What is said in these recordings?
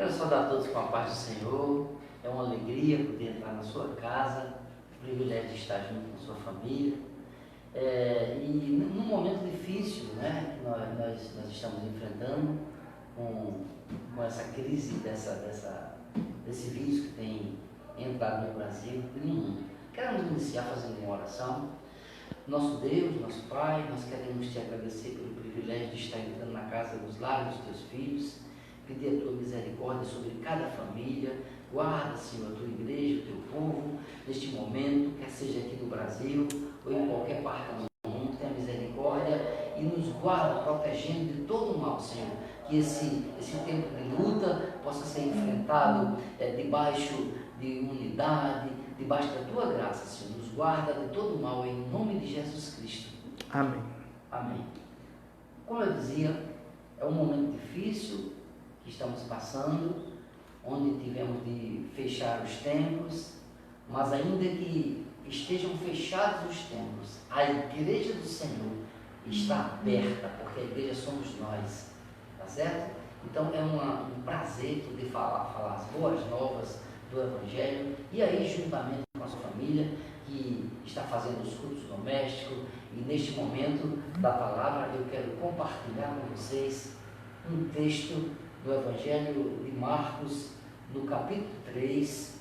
Quero saudar a todos com a paz do Senhor. É uma alegria poder entrar na sua casa, o privilégio de estar junto com a sua família. E num momento difícil, né, que nós estamos enfrentando com essa crise desse vírus que tem entrado no Brasil e no mundo. Queremos iniciar fazendo uma oração. Nosso Deus, nosso Pai, nós queremos te agradecer pelo privilégio de estar entrando na casa dos lares dos teus filhos, pedir a tua misericórdia sobre cada família. Guarda, Senhor, a tua igreja, o teu povo, neste momento, quer seja aqui no Brasil ou em qualquer parte do mundo. Tenha misericórdia e nos guarda, protegendo de todo o mal, Senhor. Que esse tempo de luta possa ser enfrentado debaixo de unidade, debaixo da tua graça, Senhor. Nos guarda de todo o mal, em nome de Jesus Cristo. Amém. Amém. Como eu dizia, é um momento difícil que estamos passando, onde tivemos de fechar os templos, mas ainda que estejam fechados os templos, a igreja do Senhor está aberta, porque a igreja somos nós, tá certo? Então é um prazer poder falar as boas novas do Evangelho, e aí juntamente com a sua família, que está fazendo os cultos domésticos, e neste momento da palavra eu quero compartilhar com vocês um texto do Evangelho de Marcos, no capítulo 3,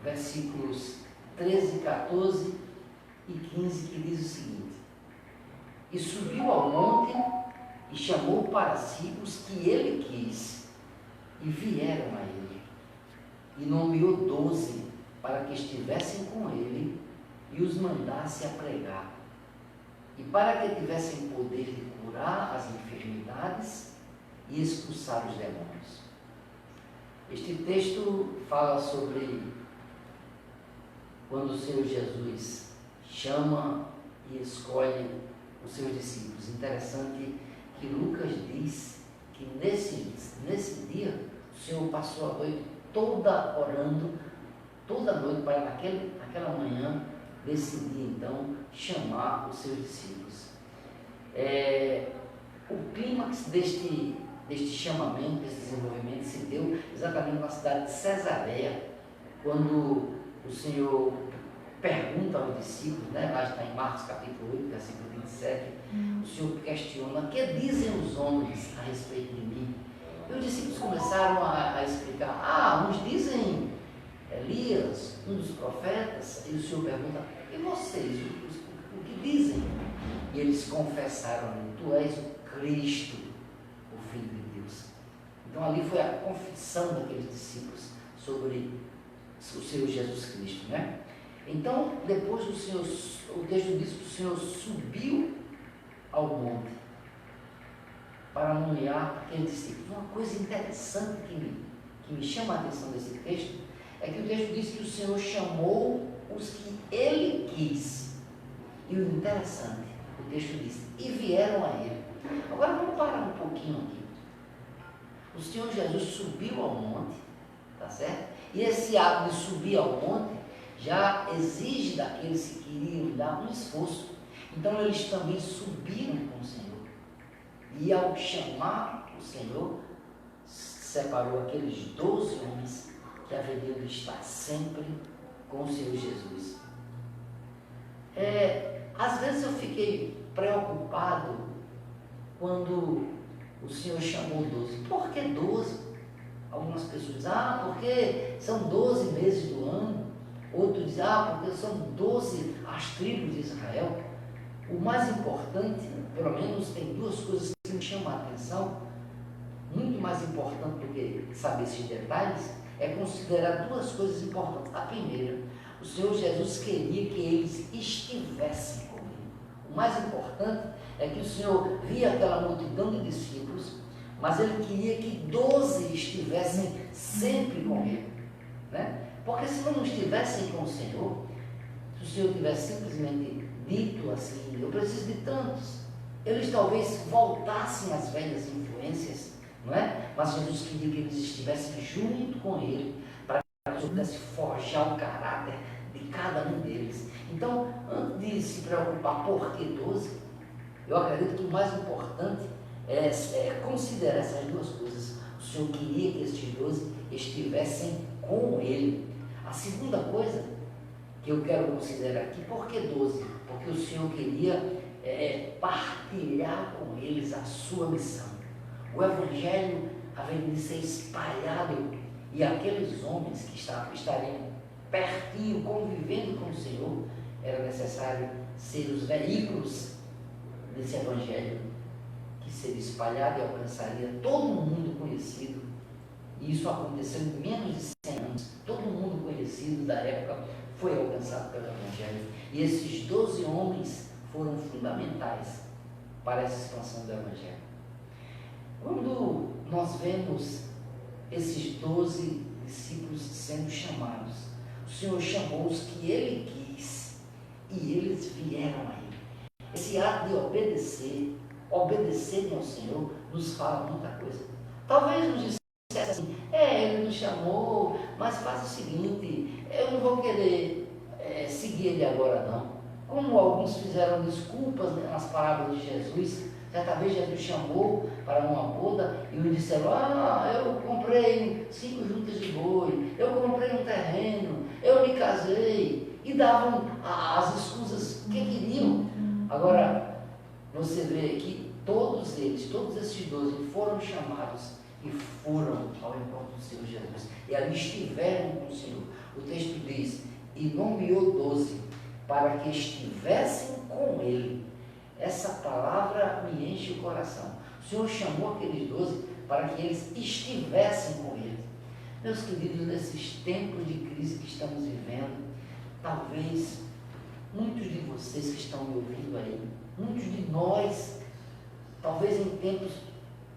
versículos 13, 14 e 15, que diz o seguinte: E subiu ao monte e chamou para si os que ele quis, e vieram a ele, e nomeou 12 para que estivessem com ele e os mandasse a pregar, e para que tivessem poder de curar as enfermidades e expulsar os demônios. Este texto fala sobre quando o Senhor Jesus chama e escolhe os seus discípulos. Interessante que Lucas diz que nesse dia o Senhor passou a noite toda orando, toda a noite, para naquela manhã desse dia então chamar os seus discípulos. O clímax deste chamamento, desse desenvolvimento se deu exatamente na cidade de Cesareia, quando o Senhor pergunta aos discípulos, né, lá está em Marcos capítulo 8, versículo 27, o Senhor questiona: o que dizem os homens a respeito de mim? E os discípulos começaram a explicar: uns dizem Elias, um dos profetas. E o Senhor pergunta: e vocês, o que dizem? E eles confessaram: tu és o Cristo, o Filho de Deus. Então ali foi a confissão daqueles discípulos sobre o Senhor Jesus Cristo, né? Então depois o texto diz que o Senhor subiu ao monte para nomear aqueles discípulos. Uma coisa interessante que me chama a atenção desse texto é que o texto diz que o Senhor chamou os que ele quis. E o interessante, o texto diz: e vieram a ele. Agora vamos parar um pouquinho aqui. O Senhor Jesus subiu ao monte, tá certo? E esse ato de subir ao monte já exige daqueles que queriam dar um esforço. Então eles também subiram com o Senhor. E ao chamar o Senhor, separou aqueles 12 homens que haveriam de estar sempre com o Senhor Jesus. Às vezes eu fiquei preocupado quando o Senhor chamou 12. Por que 12? Algumas pessoas dizem: porque são 12 meses do ano. Outros dizem: porque são 12 as tribos de Israel. O mais importante, pelo menos tem duas coisas que me chamam a atenção, muito mais importante do que saber esses detalhes, é considerar duas coisas importantes. A primeira, o Senhor Jesus queria que eles estivessem com Ele. O mais importante é que o Senhor via aquela multidão de discípulos, mas Ele queria que 12 estivessem sempre com Ele, né? Porque se não estivessem com o Senhor, se o Senhor tivesse simplesmente dito assim: eu preciso de tantos, eles talvez voltassem às velhas influências, não é? Mas Jesus queria que eles estivessem junto com Ele, para que ele pudesse forjar o caráter de cada um deles. Então, antes de se preocupar por que 12, eu acredito que o mais importante é considerar essas duas coisas. O Senhor queria que estes 12 estivessem com Ele. A segunda coisa que eu quero considerar aqui, por que 12? Porque o Senhor queria partilhar com eles a sua missão. O Evangelho haveria de ser espalhado e aqueles homens que estariam pertinho, convivendo com o Senhor, era necessário ser os veículos desse Evangelho que seria espalhado e alcançaria todo mundo conhecido. E isso aconteceu em menos de 100 anos. Todo mundo conhecido da época foi alcançado pelo Evangelho. E esses 12 homens foram fundamentais para essa expansão do Evangelho. Quando nós vemos esses 12 discípulos sendo chamados, o Senhor chamou os que Ele quis e eles vieram a Ele. Esse ato de obedecerem ao Senhor, nos fala muita coisa. Talvez nos dissesse assim, Ele nos chamou, mas faz o seguinte, eu não vou querer seguir Ele agora não. Como alguns fizeram desculpas nas parábolas de Jesus. Certa vez Jesus chamou para uma boda e me disseram, eu comprei 5 juntas de boi, eu comprei um terreno, eu me casei, e davam as escusas que queriam. Agora, você vê que todos esses 12 foram chamados e foram ao encontro do Senhor Jesus. E ali estiveram com o Senhor. O texto diz, e nomeou 12 para que estivessem com Ele. Essa palavra me enche o coração. O Senhor chamou aqueles 12 para que eles estivessem com Ele. Meus queridos, nesses tempos de crise que estamos vivendo, talvez muitos de vocês que estão me ouvindo aí, muitos de nós, talvez em tempos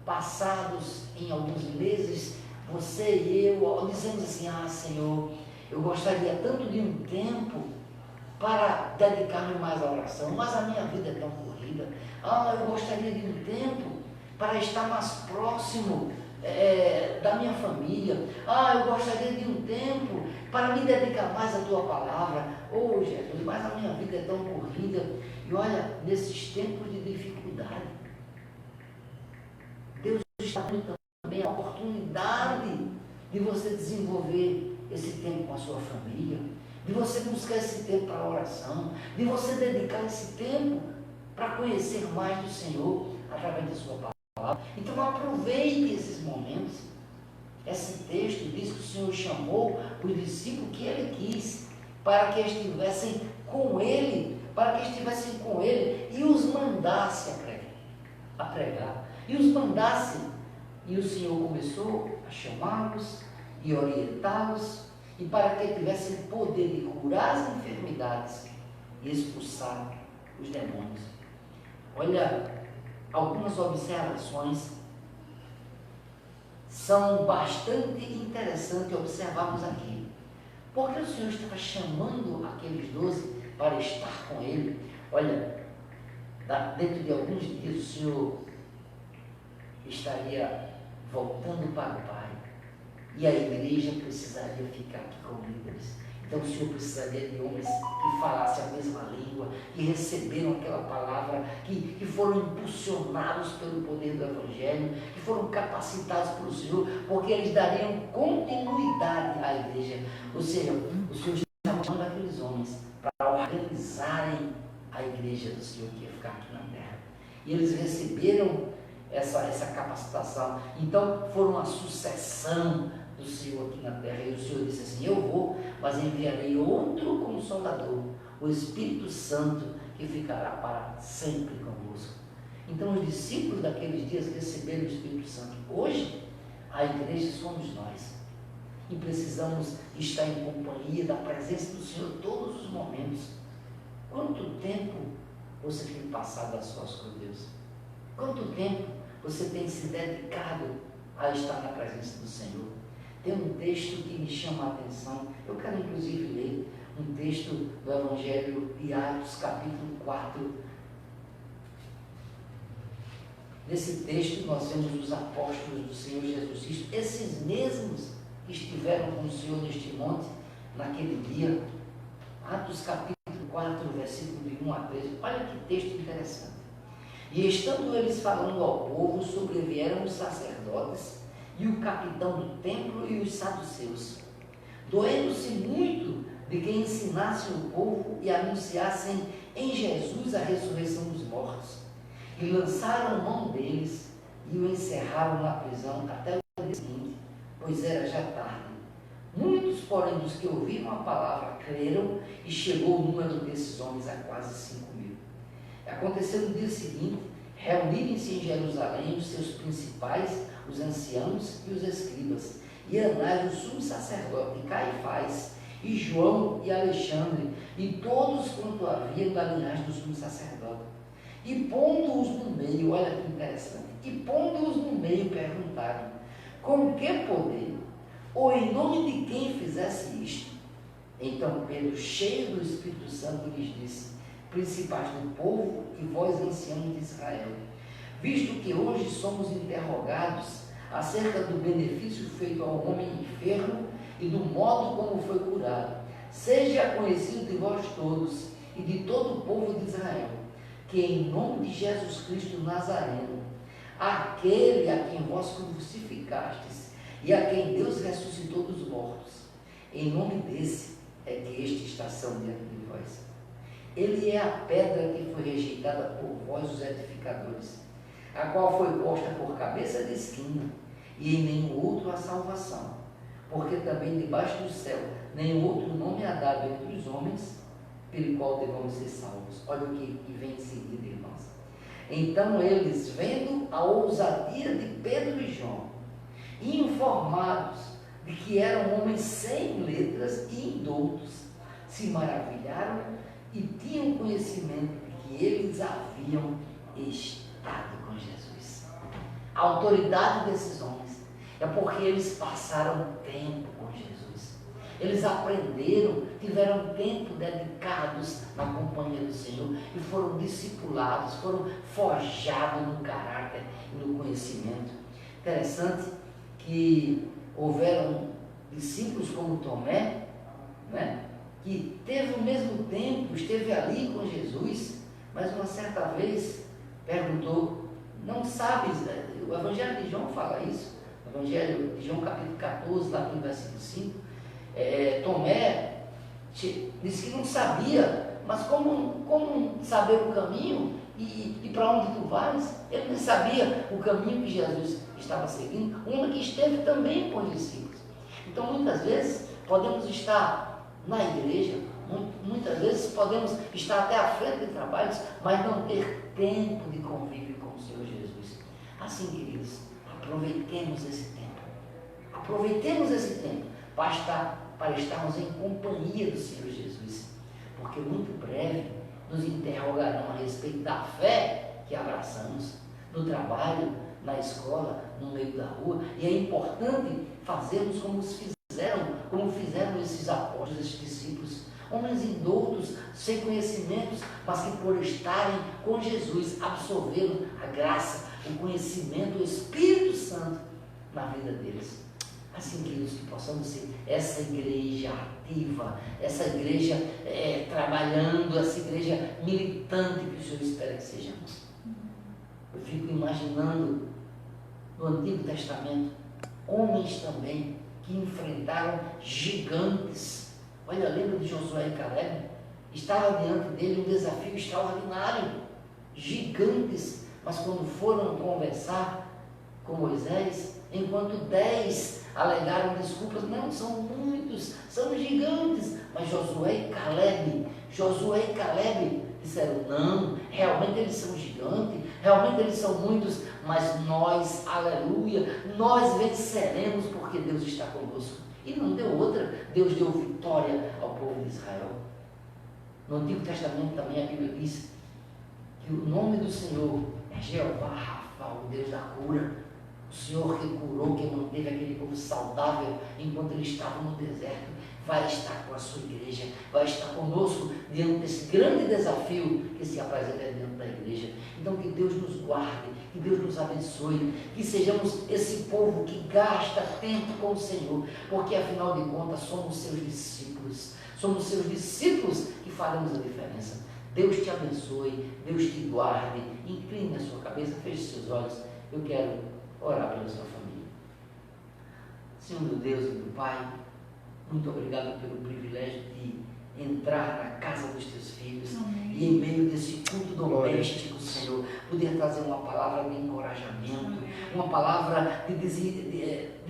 passados, em alguns meses, você e eu, dizemos assim, Senhor, eu gostaria tanto de um tempo para dedicar-me mais à oração, mas a minha vida é tão corrida. Eu gostaria de um tempo para estar mais próximo da minha família. Eu gostaria de um tempo para me dedicar mais à Tua palavra. Jesus, mas a minha vida é tão corrida. E olha, nesses tempos de dificuldade, Deus está dando também a oportunidade de você desenvolver esse tempo com a sua família, de você buscar esse tempo para a oração, de você dedicar esse tempo para conhecer mais do Senhor através da sua palavra. Então aproveite esses momentos. Esse texto diz que o Senhor chamou os discípulos que Ele quis, para que estivessem com Ele, e os mandasse a pregar, e os mandasse, e o Senhor começou a chamá-los e orientá-los, e para que tivessem poder de curar as enfermidades e expulsar os demônios. Olha, algumas observações são bastante interessantes observarmos aqui. Porque o Senhor estava chamando aqueles 12 para estar com Ele. Olha, dentro de alguns dias o Senhor estaria voltando para o Pai. E a igreja precisaria ficar aqui como líderes. Então o Senhor precisaria de homens que falassem a mesma língua, que receberam aquela palavra, que foram impulsionados pelo poder do Evangelho, que foram capacitados pelo Senhor, porque eles dariam continuidade à igreja. Ou seja, o Senhor estava chamando aqueles homens para organizarem a igreja do Senhor que ia ficar aqui na terra. E eles receberam essa capacitação. Então foram uma sucessão do Senhor aqui na terra. E o Senhor disse assim, eu vou, mas enviarei outro Consolador, o Espírito Santo, que ficará para sempre convosco. Então os discípulos daqueles dias receberam o Espírito Santo. Hoje a igreja somos nós, e precisamos estar em companhia da presença do Senhor todos os momentos. Quanto tempo você tem passado a sós com Deus? Quanto tempo você tem se dedicado a estar na presença do Senhor? Tem um texto que me chama a atenção, eu quero inclusive ler um texto do Evangelho de Atos, capítulo 4. Nesse texto nós vemos os apóstolos do Senhor Jesus Cristo, esses mesmos que estiveram com o Senhor neste monte, naquele dia. Atos capítulo 4, versículo de 1 a 13, olha que texto interessante. E estando eles falando ao povo, sobrevieram os sacerdotes e o capitão do templo e os saduceus, doendo-se muito de que ensinassem o povo e anunciassem em Jesus a ressurreição dos mortos. E lançaram mão deles e o encerraram na prisão até o dia seguinte, pois era já tarde. Muitos, porém, dos que ouviram a palavra creram, e chegou o número desses homens a quase 5.000. Aconteceu no dia seguinte, reunirem-se em Jerusalém os seus principais, os anciãos e os escribas, e Anás, o sumo sacerdote, e Caifás, e João e Alexandre, e todos quanto haviam da linhagem do sumo sacerdote. E pondo-os no meio, olha que interessante, e pondo-os no meio perguntaram, com que poder, ou em nome de quem fizesse isto? Então Pedro, cheio do Espírito Santo, lhes disse, principais do povo e vós anciãos de Israel, visto que hoje somos interrogados acerca do benefício feito ao homem enfermo e do modo como foi curado, seja conhecido de vós todos e de todo o povo de Israel, que em nome de Jesus Cristo Nazareno, aquele a quem vós crucificastes e a quem Deus ressuscitou dos mortos, em nome desse é que este está diante de vós. Ele é a pedra que foi rejeitada por vós, os edificadores, a qual foi posta por cabeça de esquina, e em nenhum outro há salvação, porque também debaixo do céu nenhum outro nome há dado entre os homens, pelo qual devemos ser salvos. Olha o que vem em seguida, irmãos. Então eles, vendo a ousadia de Pedro e João, e informados de que eram homens sem letras e indoutos, se maravilharam e tinham conhecimento de que eles haviam estado com Jesus. A autoridade desses homens é porque eles passaram tempo com Jesus. Eles aprenderam, tiveram tempo dedicados na companhia do Senhor e foram discipulados, foram forjados no caráter e no conhecimento. Interessante que houveram discípulos como Tomé, né, que teve o mesmo tempo, esteve ali com Jesus, mas uma certa vez perguntou, não sabes, o Evangelho de João fala isso, o Evangelho de João capítulo 14, lá no versículo 5, Tomé disse que não sabia, mas como saber o caminho e para onde tu vais? Ele não sabia o caminho que Jesus estava seguindo, um que esteve também com os discípulos. Então muitas vezes podemos estar na igreja, muitas vezes podemos estar até à frente de trabalhos, mas não ter tempo de convívio com o Senhor Jesus. Assim, queridos, aproveitemos esse tempo. Aproveitemos esse tempo para estarmos em companhia do Senhor Jesus, porque muito breve nos interrogarão a respeito da fé que abraçamos no trabalho, na escola, no meio da rua, e é importante fazermos como fizeram esses apóstolos, esses discípulos, homens indoutos, sem conhecimentos, mas que por estarem com Jesus absorveram a graça, o conhecimento, o Espírito Santo na vida deles. Assim, queridos, que possamos ser essa igreja ativa, essa igreja trabalhando, essa igreja militante que o Senhor espera que sejamos. Eu fico imaginando no Antigo Testamento homens também que enfrentaram gigantes. Olha, lembra de Josué e Caleb? Estava diante dele um desafio extraordinário, gigantes, mas quando foram conversar com Moisés, enquanto 10 alegaram desculpas, não, são muitos, são gigantes, mas Josué e Caleb disseram, não, realmente eles são gigantes, realmente eles são muitos, mas nós, aleluia, nós venceremos porque Deus está conosco. E não deu outra, Deus deu vitória ao povo de Israel. No Antigo Testamento também a Bíblia diz que o nome do Senhor é Jeová Rafa, o Deus da cura. O Senhor que curou, que manteve aquele povo saudável enquanto ele estava no deserto, vai estar com a sua igreja, vai estar conosco diante desse grande desafio que se apresenta dentro da igreja. Então que Deus nos guarde, que Deus nos abençoe, que sejamos esse povo que gasta tempo com o Senhor, porque afinal de contas somos seus discípulos que faremos a diferença. Deus te abençoe, Deus te guarde, incline a sua cabeça, feche seus olhos. Eu quero orar pela sua família. Senhor meu Deus e meu Pai, muito obrigado pelo privilégio de entrar na casa dos teus filhos. Amém. E em meio desse culto doméstico, Senhor, poder trazer uma palavra de encorajamento, amém, uma palavra de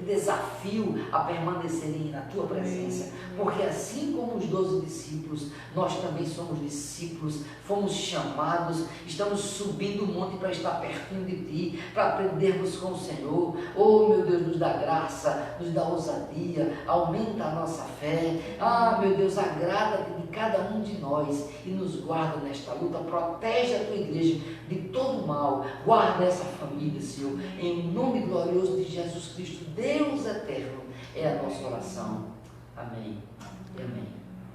desafio a permanecerem na tua presença, amém, porque assim como os 12 discípulos, nós também somos discípulos, fomos chamados, estamos subindo o monte para estar pertinho de ti, para aprendermos com o Senhor. Oh meu Deus, nos dá graça, nos dá ousadia, aumenta a nossa fé. Ah meu Deus, agrada de cada um de nós e nos guarda nesta luta, protege a tua igreja de todo mal, guarda essa família, Senhor, em nome glorioso de Jesus Cristo, Deus eterno, é a nossa oração. Amém e amém.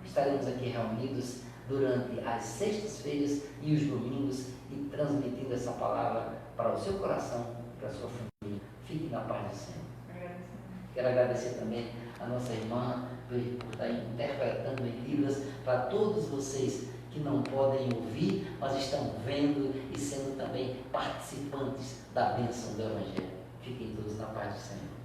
Estaremos aqui reunidos durante as sextas-feiras e os domingos e transmitindo essa palavra para o seu coração e para a sua família. Fique na paz do Senhor. Quero agradecer também a nossa irmã por estar interpretando em Libras para todos vocês que não podem ouvir, mas estão vendo e sendo também participantes da bênção do Evangelho. Fiquem todos na paz do Senhor.